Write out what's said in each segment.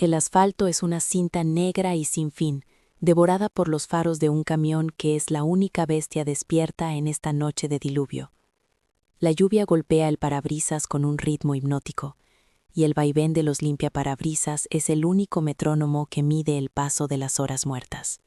que el asfalto es una cinta negra y sin fin, devorada por los faros de un camión que es la única bestia despierta en esta noche de diluvio. La lluvia golpea el parabrisas con un ritmo hipnótico, y el vaivén de los limpiaparabrisas es el único metrónomo que mide el paso de las horas muertas.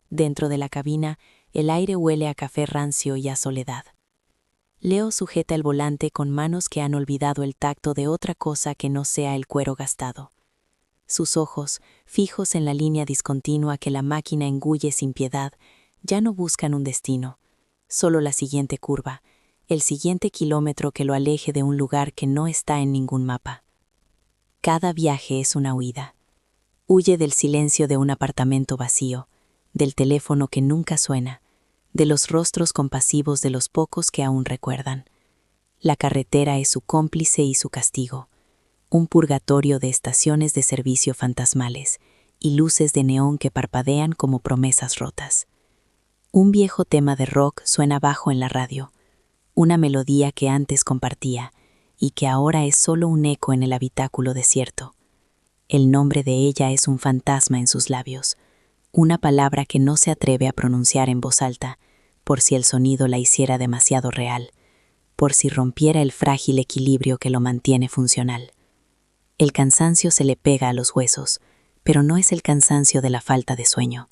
Dentro de la cabina, el aire huele a café rancio y a soledad. Leo sujeta el volante con manos que han olvidado el tacto de otra cosa que no sea el cuero gastado. Sus ojos, fijos en la línea discontinua que la máquina engulle sin piedad, ya no buscan un destino, solo la siguiente curva, el siguiente kilómetro que lo aleje de un lugar que no está en ningún mapa. Cada viaje es una huida. Huye del silencio de un apartamento vacío, del teléfono que nunca suena, de los rostros compasivos de los pocos que aún recuerdan. La carretera es su cómplice y su castigo, un purgatorio de estaciones de servicio fantasmales y luces de neón que parpadean como promesas rotas. Un viejo tema de rock suena bajo en la radio, una melodía que antes compartía y que ahora es solo un eco en el habitáculo desierto. El nombre de ella es un fantasma en sus labios, una palabra que no se atreve a pronunciar en voz alta, por si el sonido la hiciera demasiado real, por si rompiera el frágil equilibrio que lo mantiene funcional. El cansancio se le pega a los huesos, pero no es el cansancio de la falta de sueño.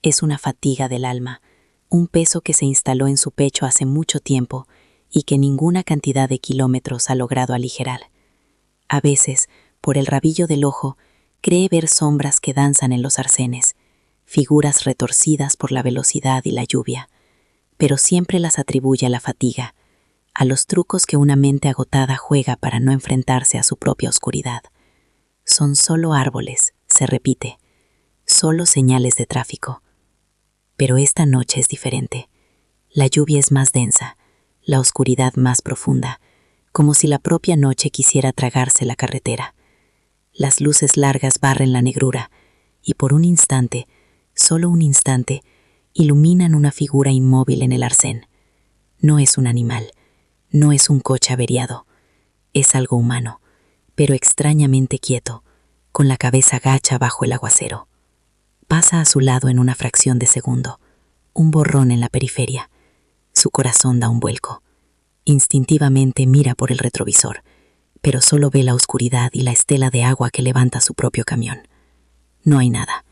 Es una fatiga del alma, un peso que se instaló en su pecho hace mucho tiempo y que ninguna cantidad de kilómetros ha logrado aligerar. A veces, por el rabillo del ojo, cree ver sombras que danzan en los arcenes, figuras retorcidas por la velocidad y la lluvia, pero siempre las atribuye a la fatiga, a los trucos que una mente agotada juega para no enfrentarse a su propia oscuridad. Son solo árboles, se repite, solo señales de tráfico. Pero esta noche es diferente. La lluvia es más densa, la oscuridad más profunda, como si la propia noche quisiera tragarse la carretera. Las luces largas barren la negrura y por un instante, solo un instante, iluminan una figura inmóvil en el arcén. No es un animal, no es un coche averiado, es algo humano, pero extrañamente quieto, con la cabeza gacha bajo el aguacero. Pasa a su lado en una fracción de segundo, un borrón en la periferia. Su corazón da un vuelco. Instintivamente mira por el retrovisor, pero solo ve la oscuridad y la estela de agua que levanta su propio camión. No hay nada.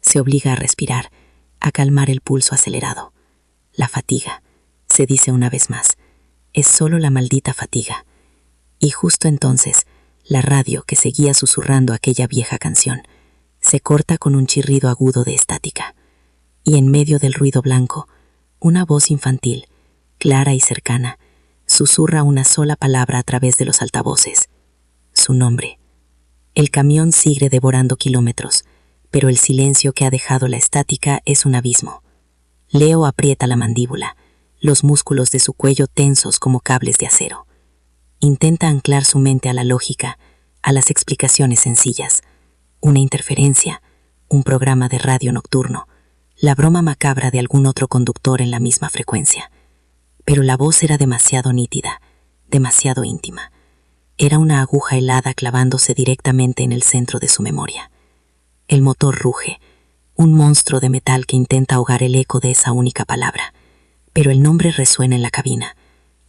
Se obliga a respirar, a calmar el pulso acelerado. La fatiga, se dice una vez más, es solo la maldita fatiga. Y justo entonces, la radio que seguía susurrando aquella vieja canción, se corta con un chirrido agudo de estática. Y en medio del ruido blanco, una voz infantil, clara y cercana, susurra una sola palabra a través de los altavoces. Su nombre. El camión sigue devorando kilómetros, pero el silencio que ha dejado la estática es un abismo. Leo aprieta la mandíbula, los músculos de su cuello tensos como cables de acero. Intenta anclar su mente a la lógica, a las explicaciones sencillas. Una interferencia, un programa de radio nocturno, la broma macabra de algún otro conductor en la misma frecuencia. Pero la voz era demasiado nítida, demasiado íntima. Era una aguja helada clavándose directamente en el centro de su memoria. El motor ruge, un monstruo de metal que intenta ahogar el eco de esa única palabra. Pero el nombre resuena en la cabina,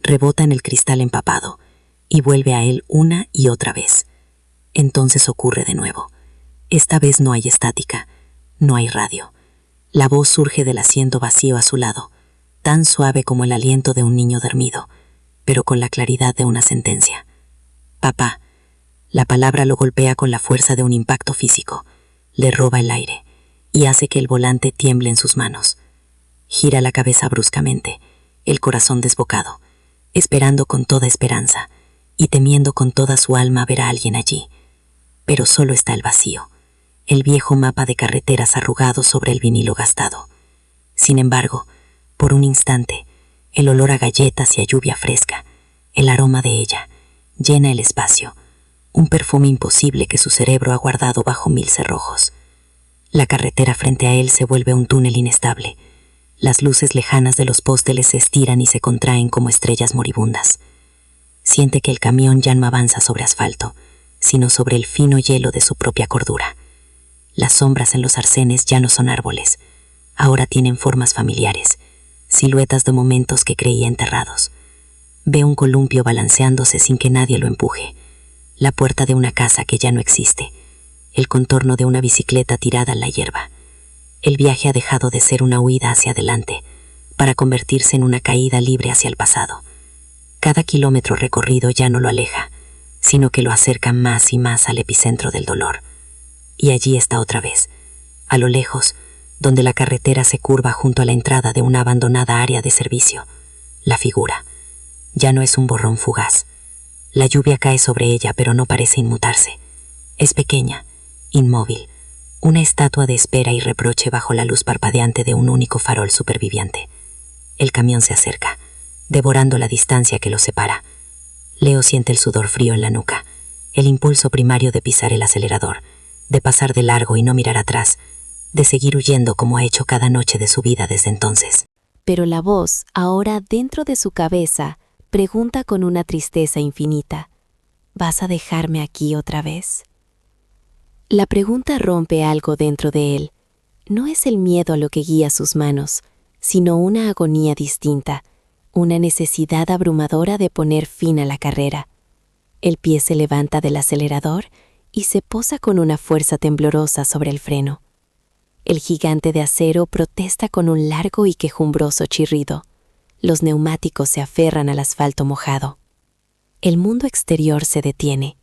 rebota en el cristal empapado y vuelve a él una y otra vez. Entonces ocurre de nuevo. Esta vez no hay estática, no hay radio. La voz surge del asiento vacío a su lado, tan suave como el aliento de un niño dormido, pero con la claridad de una sentencia. Papá. La palabra lo golpea con la fuerza de un impacto físico, le roba el aire y hace que el volante tiemble en sus manos. Gira la cabeza bruscamente, el corazón desbocado, esperando con toda esperanza y temiendo con toda su alma ver a alguien allí. Pero solo está el vacío, el viejo mapa de carreteras arrugado sobre el vinilo gastado. Sin embargo, por un instante, el olor a galletas y a lluvia fresca, el aroma de ella, llena el espacio, un perfume imposible que su cerebro ha guardado bajo 1000 cerrojos. La carretera frente a él se vuelve un túnel inestable. Las luces lejanas de los pósteles se estiran y se contraen como estrellas moribundas. Siente que el camión ya no avanza sobre asfalto, sino sobre el fino hielo de su propia cordura. Las sombras en los arcenes ya no son árboles, ahora tienen formas familiares, siluetas de momentos que creía enterrados. Ve un columpio balanceándose sin que nadie lo empuje, la puerta de una casa que ya no existe, el contorno de una bicicleta tirada en la hierba. El viaje ha dejado de ser una huida hacia adelante, para convertirse en una caída libre hacia el pasado. Cada kilómetro recorrido ya no lo aleja, sino que lo acerca más y más al epicentro del dolor. Y allí está otra vez, a lo lejos, donde la carretera se curva junto a la entrada de una abandonada área de servicio. La figura. Ya no es un borrón fugaz. La lluvia cae sobre ella, pero no parece inmutarse. Es pequeña, inmóvil, una estatua de espera y reproche bajo la luz parpadeante de un único farol superviviente. El camión se acerca, devorando la distancia que los separa. Leo siente el sudor frío en la nuca, el impulso primario de pisar el acelerador, de pasar de largo y no mirar atrás, de seguir huyendo como ha hecho cada noche de su vida desde entonces. Pero la voz, ahora dentro de su cabeza, pregunta con una tristeza infinita: ¿vas a dejarme aquí otra vez? La pregunta rompe algo dentro de él. No es el miedo a lo que guía sus manos, sino una agonía distinta, una necesidad abrumadora de poner fin a la carrera. El pie se levanta del acelerador y se posa con una fuerza temblorosa sobre el freno. El gigante de acero protesta con un largo y quejumbroso chirrido. Los neumáticos se aferran al asfalto mojado. El mundo exterior se detiene.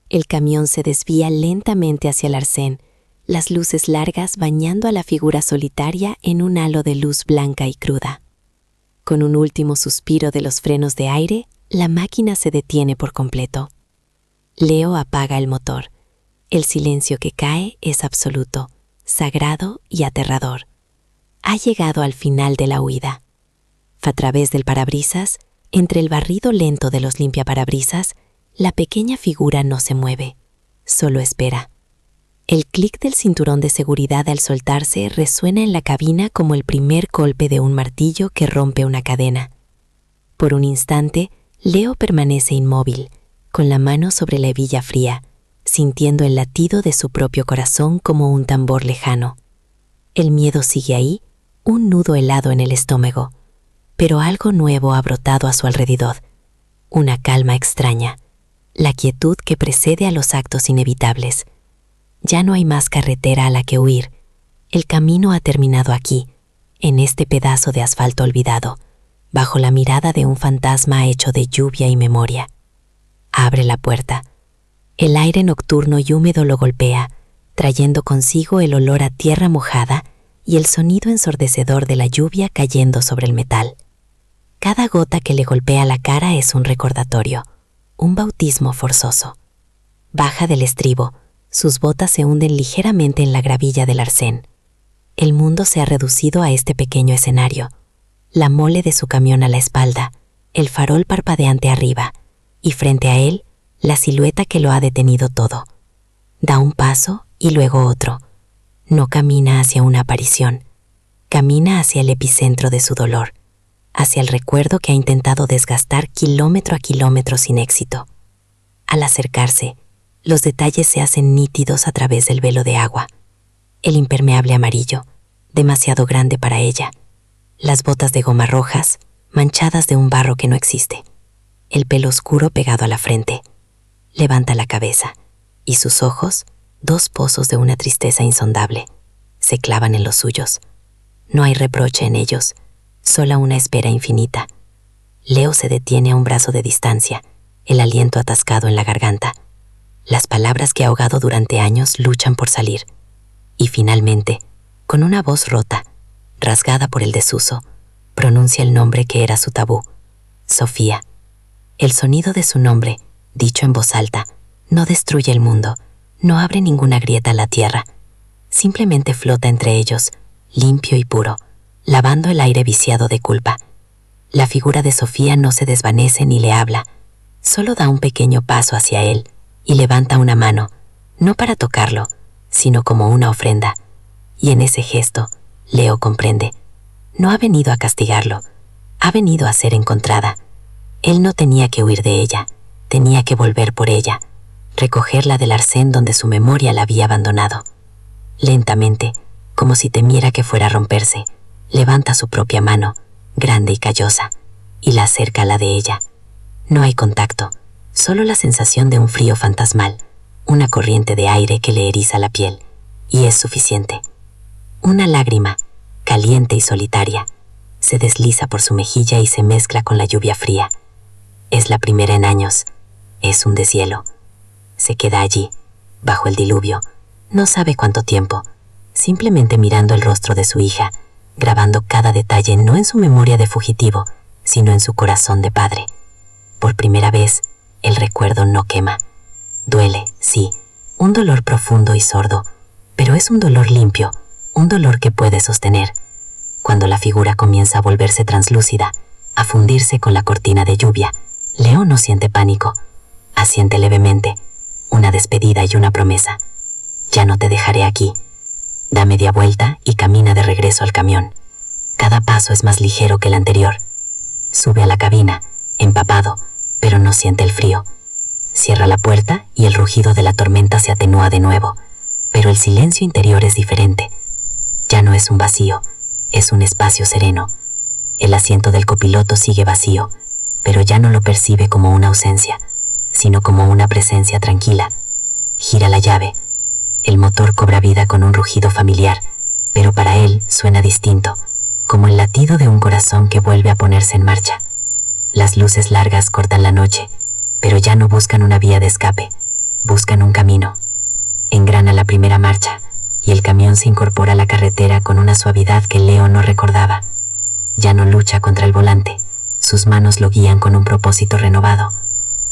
El camión se desvía lentamente hacia el arcén, las luces largas bañando a la figura solitaria en un halo de luz blanca y cruda. Con un último suspiro de los frenos de aire, la máquina se detiene por completo. Leo apaga el motor. El silencio que cae es absoluto, sagrado y aterrador. Ha llegado al final de la huida. A través del parabrisas, entre el barrido lento de los limpiaparabrisas, la pequeña figura no se mueve, solo espera. El clic del cinturón de seguridad al soltarse resuena en la cabina como el primer golpe de un martillo que rompe una cadena. Por un instante, Leo permanece inmóvil, con la mano sobre la hebilla fría, sintiendo el latido de su propio corazón como un tambor lejano. El miedo sigue ahí, un nudo helado en el estómago, pero algo nuevo ha brotado a su alrededor, una calma extraña, la quietud que precede a los actos inevitables. Ya no hay más carretera a la que huir. El camino ha terminado aquí, en este pedazo de asfalto olvidado, bajo la mirada de un fantasma hecho de lluvia y memoria. Abre la puerta. El aire nocturno y húmedo lo golpea, trayendo consigo el olor a tierra mojada y el sonido ensordecedor de la lluvia cayendo sobre el metal. Cada gota que le golpea la cara es un recordatorio, un bautismo forzoso. Baja del estribo, sus botas se hunden ligeramente en la gravilla del arcén. El mundo se ha reducido a este pequeño escenario, la mole de su camión a la espalda, el farol parpadeante arriba, y frente a él, la silueta que lo ha detenido todo. Da un paso y luego otro. No camina hacia una aparición, camina hacia el epicentro de su dolor, hacia el recuerdo que ha intentado desgastar kilómetro a kilómetro sin éxito. Al acercarse, los detalles se hacen nítidos a través del velo de agua. El impermeable amarillo, demasiado grande para ella. Las botas de goma rojas, manchadas de un barro que no existe. El pelo oscuro pegado a la frente. Levanta la cabeza, y sus ojos, dos pozos de una tristeza insondable, se clavan en los suyos. No hay reproche en ellos, sola una espera infinita. Leo se detiene a un brazo de distancia, el aliento atascado en la garganta. Las palabras que ha ahogado durante años luchan por salir. Y finalmente, con una voz rota, rasgada por el desuso, pronuncia el nombre que era su tabú: Sofía. El sonido de su nombre, dicho en voz alta, no destruye el mundo, no abre ninguna grieta a la tierra. Simplemente flota entre ellos, limpio y puro, lavando el aire viciado de culpa. La figura de Sofía no se desvanece ni le habla, solo da un pequeño paso hacia él y levanta una mano, no para tocarlo, sino como una ofrenda. Y en ese gesto, Leo comprende. No ha venido a castigarlo, ha venido a ser encontrada. Él no tenía que huir de ella, tenía que volver por ella, recogerla del arcén donde su memoria la había abandonado. Lentamente, como si temiera que fuera a romperse, levanta su propia mano, grande y callosa, y la acerca a la de ella. No hay contacto, solo la sensación de un frío fantasmal, una corriente de aire que le eriza la piel, y es suficiente. Una lágrima, caliente y solitaria, se desliza por su mejilla y se mezcla con la lluvia fría. Es la primera en años, es un deshielo. Se queda allí, bajo el diluvio, no sabe cuánto tiempo, simplemente mirando el rostro de su hija, grabando cada detalle no en su memoria de fugitivo, sino en su corazón de padre. Por primera vez, el recuerdo no quema. Duele, sí, un dolor profundo y sordo, pero es un dolor limpio, un dolor que puede sostener. Cuando la figura comienza a volverse translúcida, a fundirse con la cortina de lluvia, Leo no siente pánico, asiente levemente, una despedida y una promesa. Ya no te dejaré aquí. Da media vuelta y camina de regreso al camión. Cada paso es más ligero que el anterior. Sube a la cabina, empapado, pero no siente el frío. Cierra la puerta y el rugido de la tormenta se atenúa de nuevo, pero el silencio interior es diferente. Ya no es un vacío, es un espacio sereno. El asiento del copiloto sigue vacío, pero ya no lo percibe como una ausencia, sino como una presencia tranquila. Gira la llave. El motor cobra vida con un rugido familiar, pero para él suena distinto, como el latido de un corazón que vuelve a ponerse en marcha. Las luces largas cortan la noche, pero ya no buscan una vía de escape, buscan un camino. Engrana la primera marcha, y el camión se incorpora a la carretera con una suavidad que Leo no recordaba. Ya no lucha contra el volante, sus manos lo guían con un propósito renovado.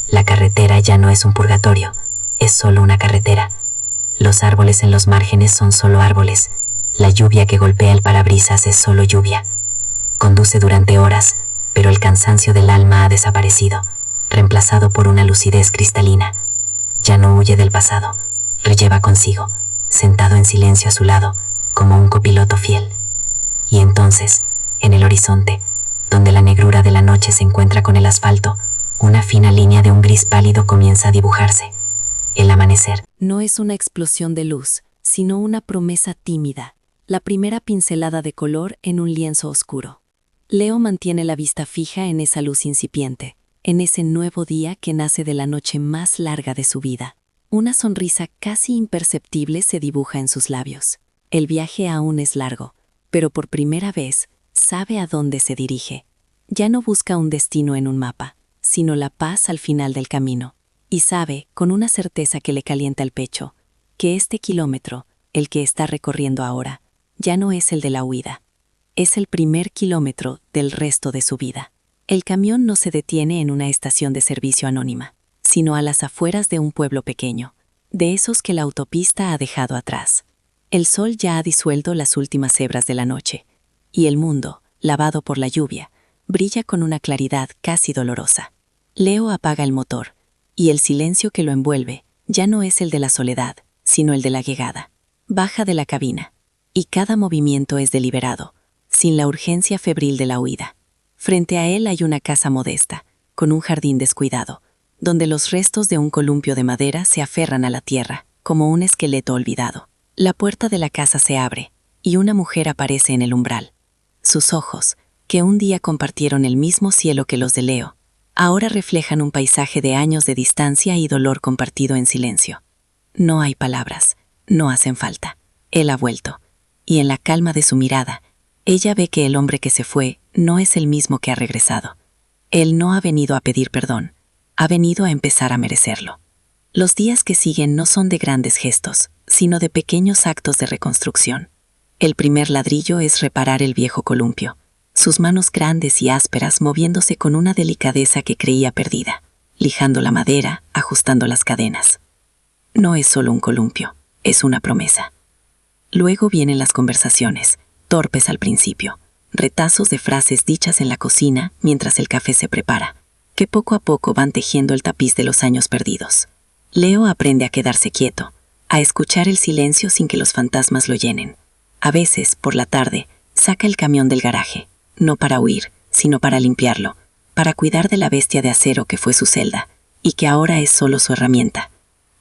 La carretera ya no es un purgatorio, es solo una carretera. Los árboles en los márgenes son solo árboles, la lluvia que golpea el parabrisas es solo lluvia. Conduce durante horas, pero el cansancio del alma ha desaparecido, reemplazado por una lucidez cristalina. Ya no huye del pasado, lo lleva consigo, sentado en silencio a su lado, como un copiloto fiel. Y entonces, en el horizonte, donde la negrura de la noche se encuentra con el asfalto, una fina línea de un gris pálido comienza a dibujarse. El amanecer. No es una explosión de luz, sino una promesa tímida, la primera pincelada de color en un lienzo oscuro. Leo mantiene la vista fija en esa luz incipiente, en ese nuevo día que nace de la noche más larga de su vida. Una sonrisa casi imperceptible se dibuja en sus labios. El viaje aún es largo, pero por primera vez sabe a dónde se dirige. Ya no busca un destino en un mapa, sino la paz al final del camino. Y sabe, con una certeza que le calienta el pecho, que este kilómetro, el que está recorriendo ahora, ya no es el de la huida. Es el primer kilómetro del resto de su vida. El camión no se detiene en una estación de servicio anónima, sino a las afueras de un pueblo pequeño, de esos que la autopista ha dejado atrás. El sol ya ha disuelto las últimas hebras de la noche, y el mundo, lavado por la lluvia, brilla con una claridad casi dolorosa. Leo apaga el motor, y el silencio que lo envuelve ya no es el de la soledad, sino el de la llegada. Baja de la cabina, y cada movimiento es deliberado, sin la urgencia febril de la huida. Frente a él hay una casa modesta, con un jardín descuidado, donde los restos de un columpio de madera se aferran a la tierra, como un esqueleto olvidado. La puerta de la casa se abre, y una mujer aparece en el umbral. Sus ojos, que un día compartieron el mismo cielo que los de Leo, ahora reflejan un paisaje de años de distancia y dolor compartido en silencio. No hay palabras, no hacen falta. Él ha vuelto, y en la calma de su mirada, ella ve que el hombre que se fue no es el mismo que ha regresado. Él no ha venido a pedir perdón, ha venido a empezar a merecerlo. Los días que siguen no son de grandes gestos, sino de pequeños actos de reconstrucción. El primer ladrillo es reparar el viejo columpio, sus manos grandes y ásperas moviéndose con una delicadeza que creía perdida, lijando la madera, ajustando las cadenas. No es solo un columpio, es una promesa. Luego vienen las conversaciones, torpes al principio, retazos de frases dichas en la cocina mientras el café se prepara, que poco a poco van tejiendo el tapiz de los años perdidos. Leo aprende a quedarse quieto, a escuchar el silencio sin que los fantasmas lo llenen. A veces, por la tarde, saca el camión del garaje, no para huir, sino para limpiarlo, para cuidar de la bestia de acero que fue su celda, y que ahora es solo su herramienta.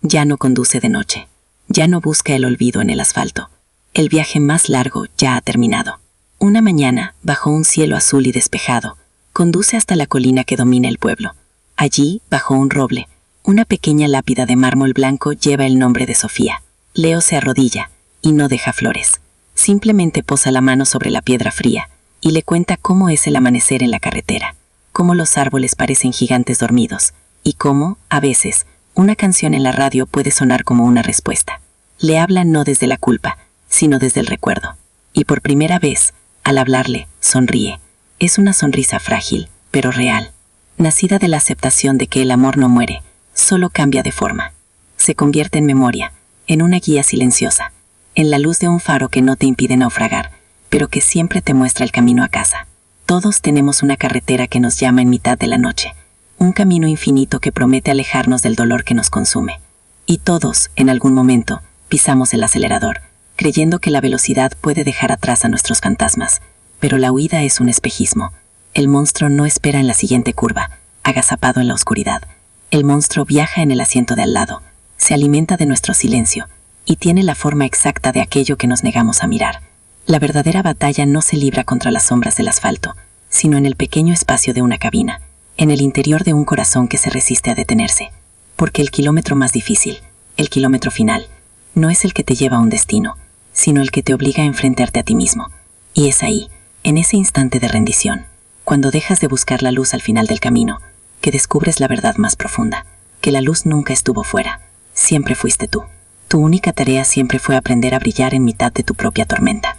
Ya no conduce de noche. Ya no busca el olvido en el asfalto. El viaje más largo ya ha terminado. Una mañana, bajo un cielo azul y despejado, conduce hasta la colina que domina el pueblo. Allí, bajo un roble, una pequeña lápida de mármol blanco lleva el nombre de Sofía. Leo se arrodilla y no deja flores. Simplemente posa la mano sobre la piedra fría y le cuenta cómo es el amanecer en la carretera, cómo los árboles parecen gigantes dormidos y cómo, a veces, una canción en la radio puede sonar como una respuesta. Le habla no desde la culpa, sino desde el recuerdo. Y por primera vez, al hablarle, sonríe. Es una sonrisa frágil, pero real, nacida de la aceptación de que el amor no muere, solo cambia de forma. Se convierte en memoria, en una guía silenciosa, en la luz de un faro que no te impide naufragar, pero que siempre te muestra el camino a casa. Todos tenemos una carretera que nos llama en mitad de la noche, un camino infinito que promete alejarnos del dolor que nos consume. Y todos, en algún momento, pisamos el acelerador, creyendo que la velocidad puede dejar atrás a nuestros fantasmas, pero la huida es un espejismo. El monstruo no espera en la siguiente curva, agazapado en la oscuridad. El monstruo viaja en el asiento de al lado, se alimenta de nuestro silencio y tiene la forma exacta de aquello que nos negamos a mirar. La verdadera batalla no se libra contra las sombras del asfalto, sino en el pequeño espacio de una cabina, en el interior de un corazón que se resiste a detenerse. Porque el kilómetro más difícil, el kilómetro final, no es el que te lleva a un destino, sino el que te obliga a enfrentarte a ti mismo. Y es ahí, en ese instante de rendición, cuando dejas de buscar la luz al final del camino, que descubres la verdad más profunda, que la luz nunca estuvo fuera, siempre fuiste tú. Tu única tarea siempre fue aprender a brillar en mitad de tu propia tormenta.